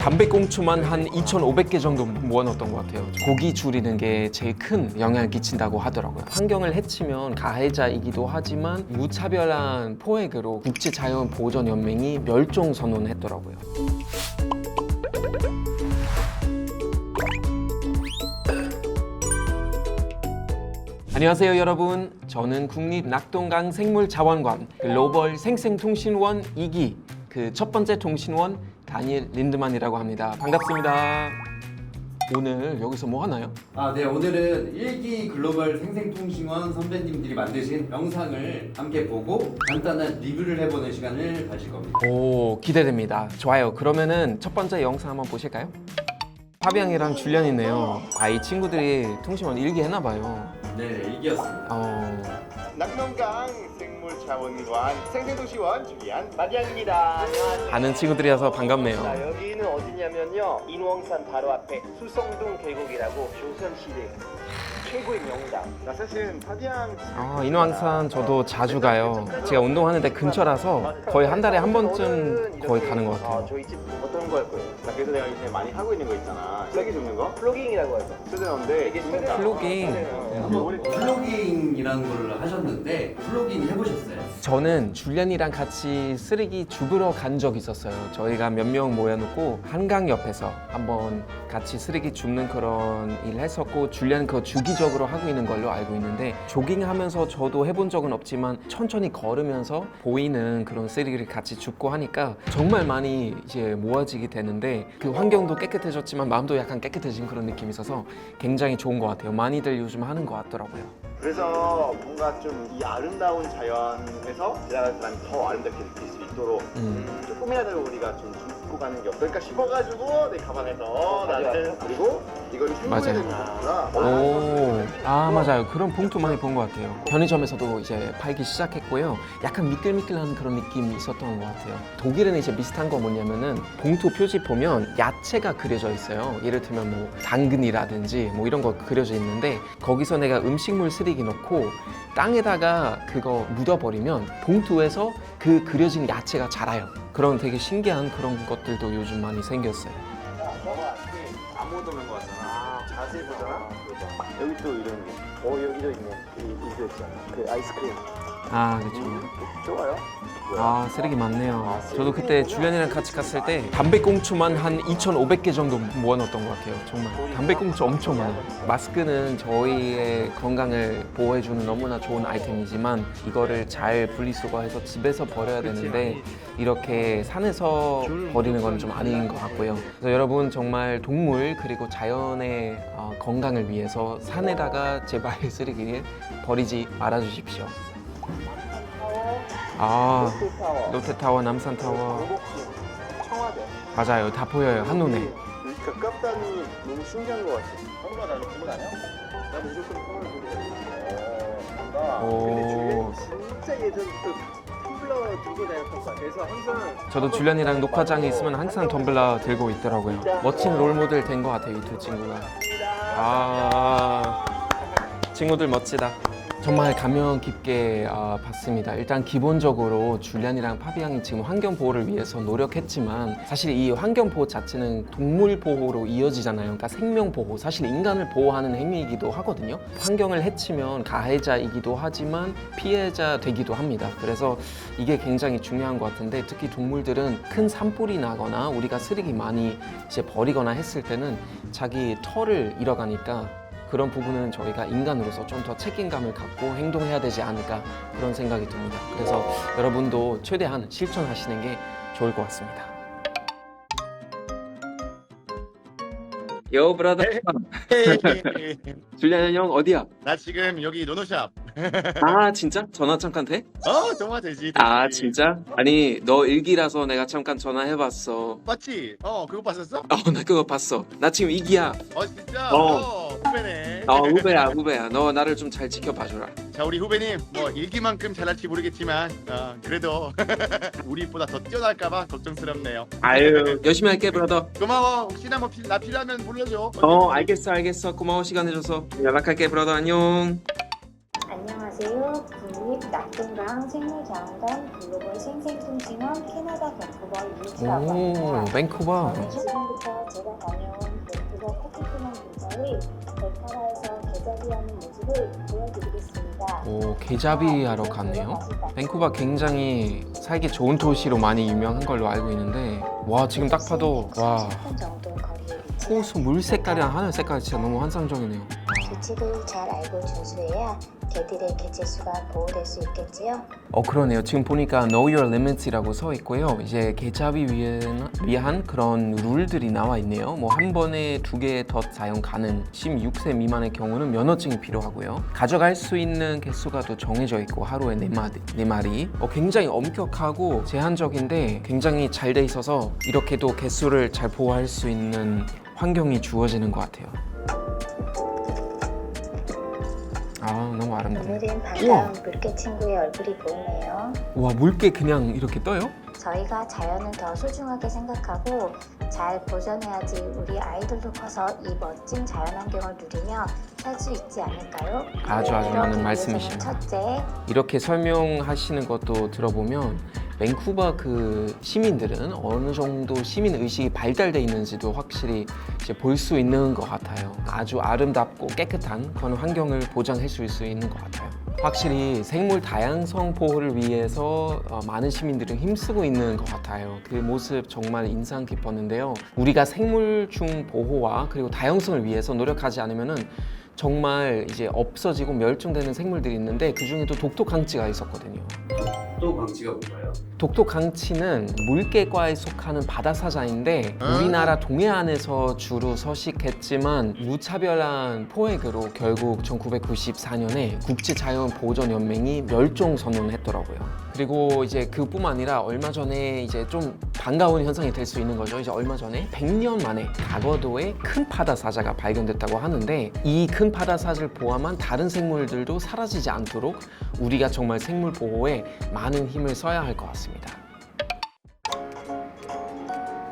담배꽁초만 한 2,500개 정도 모아놓았던 것 같아요. 고기 줄이는 게 제일 큰 영향을 끼친다고 하더라고요. 환경을 해치면 가해자이기도 하지만 무차별한 포획으로 국제자연보전연맹이 멸종 선언했더라고요. 안녕하세요 여러분, 저는 국립낙동강 생물자원관 글로벌 생생통신원 2기 그 첫 번째 통신원 다니엘 린드만이라고 합니다. 반갑습니다. 오늘 여기서 뭐 하나요? 네, 오늘은 1기 글로벌 생생통신원 선배님들이 만드신 영상을 함께 보고 간단한 리뷰를 해보는 시간을 가질 겁니다. 오, 기대됩니다. 좋아요. 그러면은 첫 번째 영상 한번 보실까요? 파비앙이랑 줄리안이네요. 이 친구들이 통신원 1기 했나봐요. 네, 1기였습니다. 낙동강 생물자원관 생생도시원 줄리안 마디앙입니다. 안녕하세요. 아는 친구들이라서 반갑네요. 자, 여기는 어디냐면요, 인왕산 바로 앞에 수성동 계곡이라고 조선시대 최고의 명당. 나 사실 파비앙 인왕산 저도 자주 가요. 제가 운동하는데 근처라서 거의 한 달에 한 번쯤 거의 가는 것 같아요. 저희 집 어떤 거 할 거예요? 나 그래서 내가 요새 많이 하고 있는 거 있잖아. 쓰레기 줍는 거? 플로깅이라고 하죠. 쓰드는데 이게 플로깅. 한번 플로깅이라는 걸 하셨는데 플로깅 해보셨어요? 저는 줄리안이랑 같이 쓰레기 줍으러 간 적이 있었어요. 저희가 몇 명 모여놓고 한강 옆에서 한번 같이 쓰레기 줍는 그런 일을 했었고, 줄리안은 그거 주기적으로 하고 있는 걸로 알고 있는데, 조깅하면서 저도 해본 적은 없지만 천천히 걸으면서 보이는 그런 쓰레기를 같이 줍고 하니까 정말 많이 이제 모아지게 되는데, 그 환경도 깨끗해졌지만 마음도 약간 깨끗해진 그런 느낌이 있어서 굉장히 좋은 것 같아요. 많이들 요즘 하는 것 같더라고요. 그래서 뭔가 좀 이 아름다운 자연에서 지나가는 사람이 더 아름답게 느낄 수 있도록 조금이라도 우리가 좀 줍고 가는 게 어떨까 싶어가지고 내 가방에서 나는 그리고 이걸 맞아요. 헹궈야 되는 거구나. 오, 맞아요. 그런 봉투 많이 본 것 같아요. 편의점에서도 이제 팔기 시작했고요. 약간 미끌미끌한 그런 느낌이 있었던 것 같아요. 독일은 이제 비슷한 거 뭐냐면은 봉투 표지 보면 야채가 그려져 있어요. 예를 들면 뭐 당근이라든지 뭐 이런 거 그려져 있는데, 거기서 내가 음식물 쓰레기 넣고 땅에다가 그거 묻어버리면 봉투에서 그 그려진 야채가 자라요. 그런 되게 신기한 그런 것들도 요즘 많이 생겼어요. 안 묻어놓은 거 같잖아. 자세히 보잖아. 여기 또 이런 게. 여기도 있네. 이거 있잖아. 그 아이스크림. 그렇죠. 좋아요. 쓰레기 많네요. 저도 그때 줄리안이랑 같이 갔을 때 담배꽁초만 한 2,500개 정도 모아놓았던 것 같아요. 정말 담배꽁초 엄청 많아요. 마스크는 저희의 건강을 보호해주는 너무나 좋은 아이템이지만 이거를 잘 분리수거해서 집에서 버려야 되는데 이렇게 산에서 버리는 건 좀 아닌 것 같고요. 그래서 여러분 정말 동물 그리고 자연의 건강을 위해서 산에다가 제발 쓰레기를 버리지 말아주십시오. 롯데타워, 남산타워. 청와대. 맞아요. 다 보여요. 한눈에. 여기 가깝다니 너무 신기한 것 같아. 평가 나는 들고 다녀? 나 무조건 평을 들고 다녀. 근데 줄리안이 진짜 예전부터 텀블러 들고 다녔던 것 같아. 그래서 항상 저도 줄리안이랑 녹화장에 있으면 항상 텀블러 들고 있더라고요. 멋진 롤모델 된 것 같아요. 이 두 친구가. 친구들 멋지다. 정말 감명 깊게 봤습니다. 일단 기본적으로 줄리안이랑 파비앙이 지금 환경 보호를 위해서 노력했지만 사실 이 환경 보호 자체는 동물 보호로 이어지잖아요. 그러니까 생명 보호, 사실 인간을 보호하는 행위이기도 하거든요. 환경을 해치면 가해자이기도 하지만 피해자 되기도 합니다. 그래서 이게 굉장히 중요한 것 같은데, 특히 동물들은 큰 산불이 나거나 우리가 쓰레기 많이 이제 버리거나 했을 때는 자기 털을 잃어가니까 그런 부분은 저희가 인간으로서 좀 더 책임감을 갖고 행동해야 되지 않을까, 그런 생각이 듭니다. 그래서 여러분도 최대한 실천하시는 게 좋을 것 같습니다. 요 브라더. 줄리안 형 어디야? 나 지금 여기 노노샵. 진짜? 전화 잠깐 돼? 정말 되지. 진짜? 아니 너 일기라서 내가 잠깐 전화해봤어. 봤지? 그거 봤었어? 나 그거 봤어. 나 지금 이기야. 진짜? 후배네. 후배야. 너 나를 좀 잘 지켜봐줘라. 자, 우리 후배님 뭐 일기만큼 잘할지 모르겠지만 그래도 우리보다 더 뛰어날까봐 걱정스럽네요. 열심히 할게 브라더. 고마워. 혹시나 뭐 나 필요하면 불러줘. 알겠어. 고마워 시간 내줘서. 연락할게 브라더. 안녕. 안녕하세요. 국립 낙동강 생물자원관 글로벌 생생통신원 캐나다 밴쿠버 유치라고 오, 합니다. 밴쿠버. 저는 지금부터 제가 다녀온 밴쿠버 커피트먼 근처의 벨파라에서 개잡이하는 모습을 보여드리겠습니다. 오, 개잡이 하러 갔네요. 밴쿠버 굉장히 살기 좋은 도시로 많이 유명한 걸로 알고 있는데, 와, 지금 딱 봐도, 와, 10분 정도 거리에 호수 물 색깔이랑 하늘 색깔이 진짜 너무 환상적이네요. 규칙을 잘 알고 준수해야 개들의 개체수가 보호될 수 있겠지요. 그러네요. 지금 보니까 Know Your Limits이라고 써 있고요. 이제 개잡이 위한 그런 룰들이 나와 있네요. 뭐 한 번에 2개 더 사용 가능. 16세 미만의 경우는 면허증이 필요하고요. 가져갈 수 있는 개수가 또 정해져 있고 하루에 4마리. 굉장히 엄격하고 제한적인데 굉장히 잘 돼 있어서 이렇게도 개수를 잘 보호할 수 있는 환경이 주어지는 것 같아요. 아, 너무 아름답네요. 오늘은 우와. 반가운 물개 친구의 얼굴이 보이네요. 와, 물개 그냥 이렇게 떠요? 저희가 자연을 더 소중하게 생각하고 잘 보존해야지 우리 아이들도 커서 이 멋진 자연환경을 누리며 살 수 있지 않을까요? 아주 이러기 맞는 위해서는 말씀이시네요. 첫째, 이렇게 설명하시는 것도 들어보면 밴쿠버 그 시민들은 어느 정도 시민 의식이 발달돼 있는지도 확실히 이제 볼 수 있는 것 같아요. 아주 아름답고 깨끗한 그런 환경을 보장할 수 있는 것 같아요. 확실히 생물 다양성 보호를 위해서 많은 시민들은 힘쓰고 있는 것 같아요. 그 모습 정말 인상 깊었는데요. 우리가 생물충 보호와 그리고 다양성을 위해서 노력하지 않으면은 정말 이제 없어지고 멸종되는 생물들이 있는데 그 중에도 독토강치가 있었거든요. 또 광치가 뭔가요? 독토강치는 물개과에 속하는 바다사자인데 우리나라 동해안에서 주로 서식했지만 무차별한 포획으로 결국 1994년에 국제자연보전연맹이 멸종 선언했더라고요. 그리고 이제 그뿐만 아니라 얼마 전에 이제 좀 반가운 현상이 될 수 있는 거죠. 이제 얼마 전에 100년 만에 가거도에 큰 바다사자가 발견됐다고 하는데 이 큰 바다사자를 포함한 다른 생물들도 사라지지 않도록 우리가 정말 생물 보호에 많은 힘을 써야 할 것 같습니다.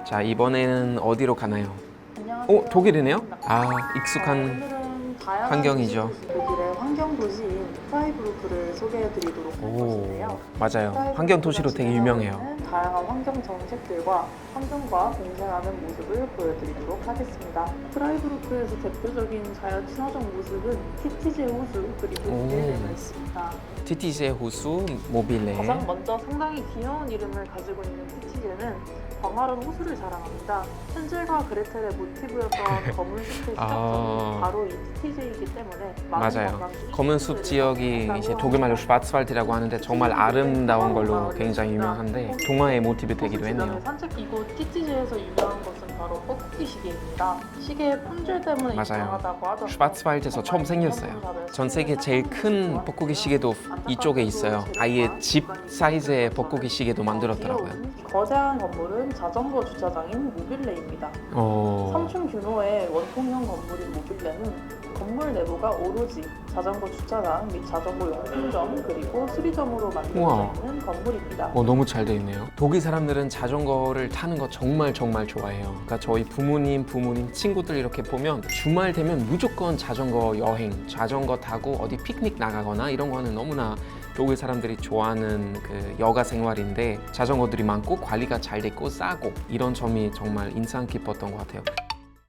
자, 이번에는 어디로 가나요? 안녕하세요. 독일이네요? 아, 익숙한 오늘은 다양한 환경이죠. 독일의 환경 도시인 프라이부르크를 소개해드리도록 할 것인데요. 맞아요. 환경 도시로 되게 유명해요. 다양한 환경 정책들과 환경과 공생하는 모습을 보여드리도록 하겠습니다. 프라이부르크에서 대표적인 자연 친화적 모습은 티티제 호수 그리고 모빌레가 있습니다. 티티제 호수 모빌레. 가장 먼저 상당히 귀여운 이름을 가지고 있는 티티제는 광활한 호수를 자랑합니다. 헨젤과 그레텔의 모티브였던 검은 숲의 시작점이 바로 이 티티제이기 때문에 맞아요. 검은 숲 지역이 이제 독일말로 슈바츠왈드라고 하는데 정말 아름다운 걸로 굉장히 유명한데 동화의 모티브 되기도 했네요. 산책 이곳 티티제에서 유명한 것은 바로 뻐꾸기 시계입니다. 시계의 품질 때문에 맞아요. 유명하다고 하던데 슈바츠왈드에서 처음 생겼어요. 전 세계 제일 큰 뻐꾸기 시계도 이쪽에 있어요. 아예 집 사이즈의 뻐꾸기 시계도 만들었더라고요. 거대한 건물은 자전거 주차장인 모빌레입니다. 3층 규모의 원통형 건물인 모빌레는 건물 내부가 오로지 자전거 주차장 및 자전거 용품점 그리고 수리점으로 만들어져 있는 건물입니다. 너무 잘 돼 있네요. 독일 사람들은 자전거를 타는 거 정말 좋아해요. 그러니까 저희 부모님, 친구들 이렇게 보면 주말 되면 무조건 자전거 여행, 자전거 타고 어디 피크닉 나가거나 이런 거는 너무나 독일 사람들이 좋아하는 그 여가 생활인데 자전거들이 많고 관리가 잘 돼 있고 싸고 이런 점이 정말 인상 깊었던 것 같아요.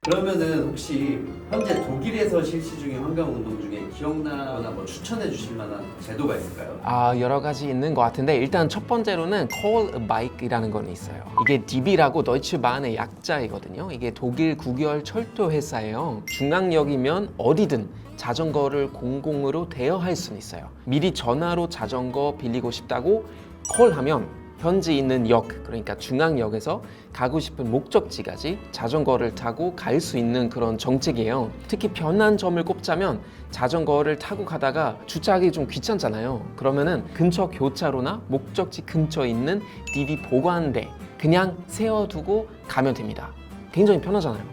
그러면은 혹시 현재 독일에서 실시 중인 환경운동 중에 기억나거나 뭐 추천해 주실 만한 제도가 있을까요? 여러 가지 있는 것 같은데 일단 첫 번째로는 Call a Bike이라는 건 있어요. 이게 DB라고 도이치바hn의 약자이거든요. 이게 독일 국열 철도 회사예요. 중앙역이면 어디든 자전거를 공공으로 대여할 수는 있어요. 미리 전화로 자전거 빌리고 싶다고 콜하면 현지 있는 역, 그러니까 중앙역에서 가고 싶은 목적지까지 자전거를 타고 갈 수 있는 그런 정책이에요. 특히 편한 점을 꼽자면 자전거를 타고 가다가 주차하기 좀 귀찮잖아요. 그러면은 근처 교차로나 목적지 근처에 있는 DB 보관대 그냥 세워두고 가면 됩니다. 굉장히 편하잖아요.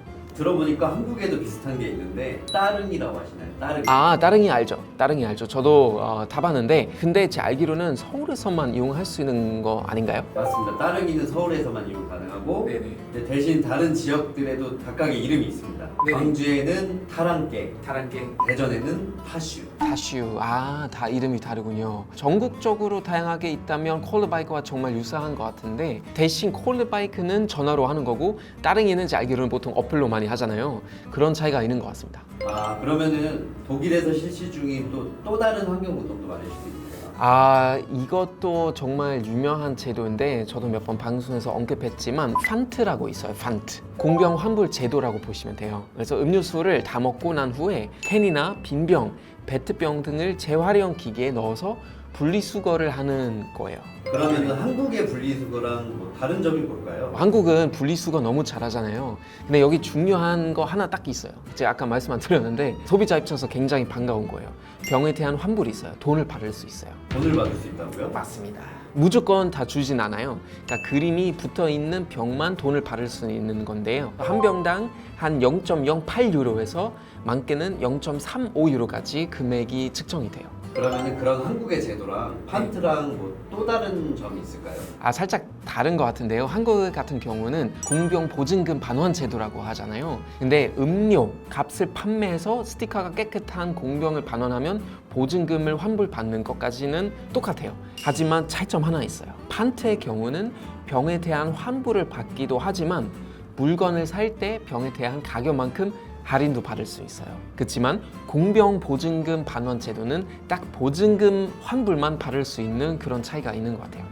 들어보니까 한국에도 비슷한 게 있는데 따릉이라고 하시나요? 따릉이. 아, 따릉이 알죠. 따릉이 알죠. 저도 타봤는데 근데 제 알기로는 서울에서만 이용할 수 있는 거 아닌가요? 맞습니다. 따릉이는 서울에서만 이용 가능하고 네네. 이제 대신 다른 지역들에도 각각의 이름이 있습니다. 네네. 광주에는 타랑깨, 타랑깨, 대전에는 타슈. 타슈. 아, 다 이름이 다르군요. 전국적으로 다양하게 있다면 콜드바이크와 정말 유사한 것 같은데 대신 콜드바이크는 전화로 하는 거고 따릉이는 제 알기로는 보통 어플로 많이 하잖아요. 그런 차이가 있는 것 같습니다. 아 그러면은 독일에서 실시 중인 또 다른 환경 운동도 많을 수도 있네요. 아, 이것도 정말 유명한 제도인데 저도 몇 번 방송에서 언급했지만 판트라고 있어요. 판트. 공병 환불 제도라고 보시면 돼요. 그래서 음료수를 다 먹고 난 후에 캔이나 빈병, 페트병 등을 재활용 기계에 넣어서 분리수거를 하는 거예요. 그러면은 한국의 분리수거랑 뭐 다른 점이 뭘까요? 한국은 분리수거 너무 잘하잖아요. 근데 여기 중요한 거 하나 딱 있어요. 제가 아까 말씀 안 드렸는데 소비자 입장에서 굉장히 반가운 거예요. 병에 대한 환불이 있어요. 돈을 받을 수 있어요. 돈을 받을 수 있다고요? 맞습니다. 무조건 다 주진 않아요. 그러니까 그림이 붙어 있는 병만 돈을 받을 수 있는 건데요. 한 병당 한 0.08유로에서 많게는 0.35유로까지 금액이 측정이 돼요. 그러면은 그런 한국의 제도랑 판트랑 뭐 또 다른 점이 있을까요? 아, 살짝 다른 것 같은데요. 한국 같은 경우는 공병 보증금 반환 제도라고 하잖아요. 근데 음료 값을 판매해서 스티커가 깨끗한 공병을 반환하면 보증금을 환불받는 것까지는 똑같아요. 하지만 차이점 하나 있어요. 판트의 경우는 병에 대한 환불을 받기도 하지만 물건을 살 때 병에 대한 가격만큼 할인도 받을 수 있어요. 그렇지만 공병 보증금 반환 제도는 딱 보증금 환불만 받을 수 있는 그런 차이가 있는 것 같아요.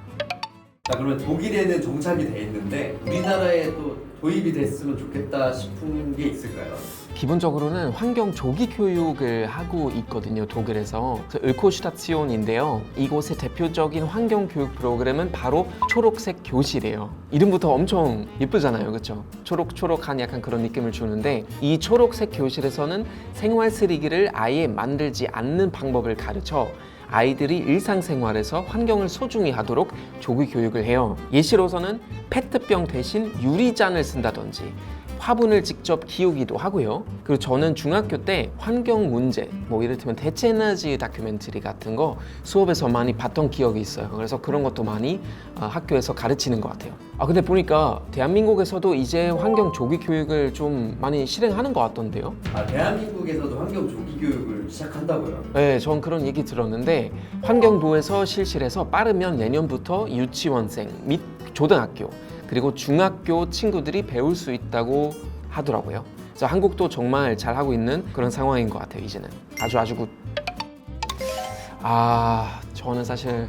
자 그러면 독일에는 정착이 돼 있는데 우리나라에 또 도입이 됐으면 좋겠다 싶은 게 있을까요? 기본적으로는 환경 조기 교육을 하고 있거든요, 독일에서. 을코슈타치온인데요. 이곳의 대표적인 환경 교육 프로그램은 바로 초록색 교실이에요. 이름부터 엄청 예쁘잖아요, 그렇죠? 초록초록한 약간 그런 느낌을 주는데 이 초록색 교실에서는 생활 쓰레기를 아예 만들지 않는 방법을 가르쳐 아이들이 일상생활에서 환경을 소중히 하도록 조기 교육을 해요. 예시로서는 페트병 대신 유리잔을 쓴다든지 화분을 직접 키우기도 하고요. 그리고 저는 중학교 때 환경 문제, 뭐 이를테면 대체 에너지 다큐멘터리 같은 거 수업에서 많이 봤던 기억이 있어요. 그래서 그런 것도 많이 학교에서 가르치는 것 같아요. 아 근데 보니까 대한민국에서도 이제 환경 조기 교육을 좀 많이 실행하는 것 같던데요. 아 대한민국에서도 환경 조기 교육을 시작한다고요? 네, 전 그런 얘기 들었는데 환경부에서 실시를 해서 빠르면 내년부터 유치원생 및 초등학교 그리고 중학교 친구들이 배울 수 있다고 하더라고요. 그래서 한국도 정말 잘하고 있는 그런 상황인 것 같아요. 이제는 아주 굿. 저는 사실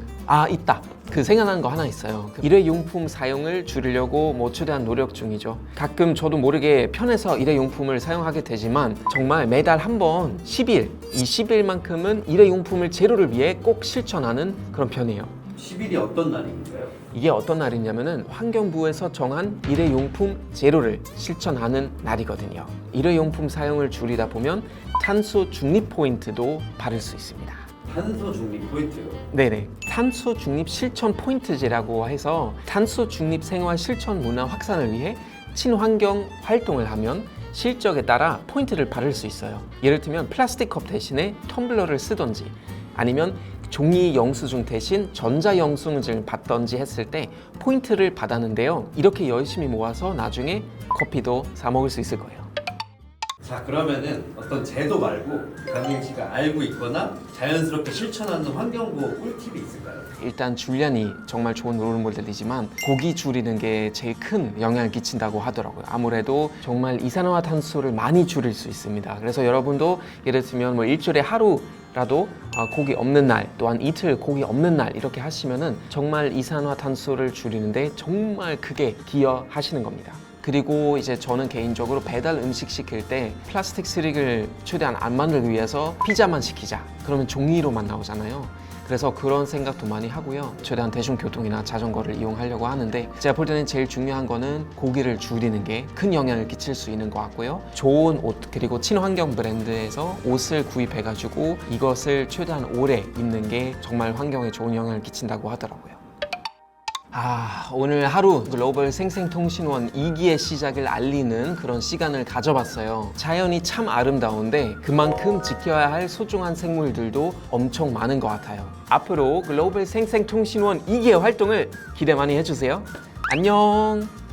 있다. 그 생각난 거 하나 있어요. 일회용품 사용을 줄이려고 최대한 노력 중이죠. 가끔 저도 모르게 편해서 일회용품을 사용하게 되지만 정말 매달 한 번 10일, 이 10일만큼은 일회용품을 제로를 위해 꼭 실천하는 그런 편이에요. 10일이 어떤 날인가요? 이게 어떤 날이냐면은 환경부에서 정한 일회용품 제로를 실천하는 날이거든요. 일회용품 사용을 줄이다 보면 탄소 중립 포인트도 받을 수 있습니다. 탄소 중립 포인트요? 네네. 탄소 중립 실천 포인트제라고 해서 탄소 중립 생활 실천 문화 확산을 위해 친환경 활동을 하면 실적에 따라 포인트를 받을 수 있어요. 예를 들면 플라스틱 컵 대신에 텀블러를 쓰던지 아니면 종이 영수증 대신 전자 영수증을 받던지 했을 때 포인트를 받았는데요. 이렇게 열심히 모아서 나중에 커피도 사 먹을 수 있을 거예요. 자 그러면은 어떤 제도 말고 강민 씨가 알고 있거나 자연스럽게 실천하는 환경보호 꿀팁이 있을까요? 일단 줄리안이 정말 좋은 롤모델이지만 고기 줄이는 게 제일 큰 영향을 끼친다고 하더라고요. 아무래도 정말 이산화탄소를 많이 줄일 수 있습니다. 그래서 여러분도 예를 들면 일주일에 하루라도 고기 없는 날 또한 이틀 고기 없는 날 이렇게 하시면은 정말 이산화탄소를 줄이는데 정말 크게 기여하시는 겁니다. 그리고 이제 저는 개인적으로 배달 음식 시킬 때 플라스틱 쓰레기를 최대한 안 만들기 위해서 피자만 시키자. 그러면 종이로만 나오잖아요. 그래서 그런 생각도 많이 하고요. 최대한 대중교통이나 자전거를 이용하려고 하는데 제가 볼 때는 제일 중요한 거는 고기를 줄이는 게 큰 영향을 끼칠 수 있는 것 같고요. 좋은 옷 그리고 친환경 브랜드에서 옷을 구입해가지고 이것을 최대한 오래 입는 게 정말 환경에 좋은 영향을 끼친다고 하더라고요. 오늘 하루 글로벌 생생통신원 2기의 시작을 알리는 그런 시간을 가져봤어요. 자연이 참 아름다운데 그만큼 지켜야 할 소중한 생물들도 엄청 많은 것 같아요. 앞으로 글로벌 생생통신원 2기의 활동을 기대 많이 해주세요. 안녕.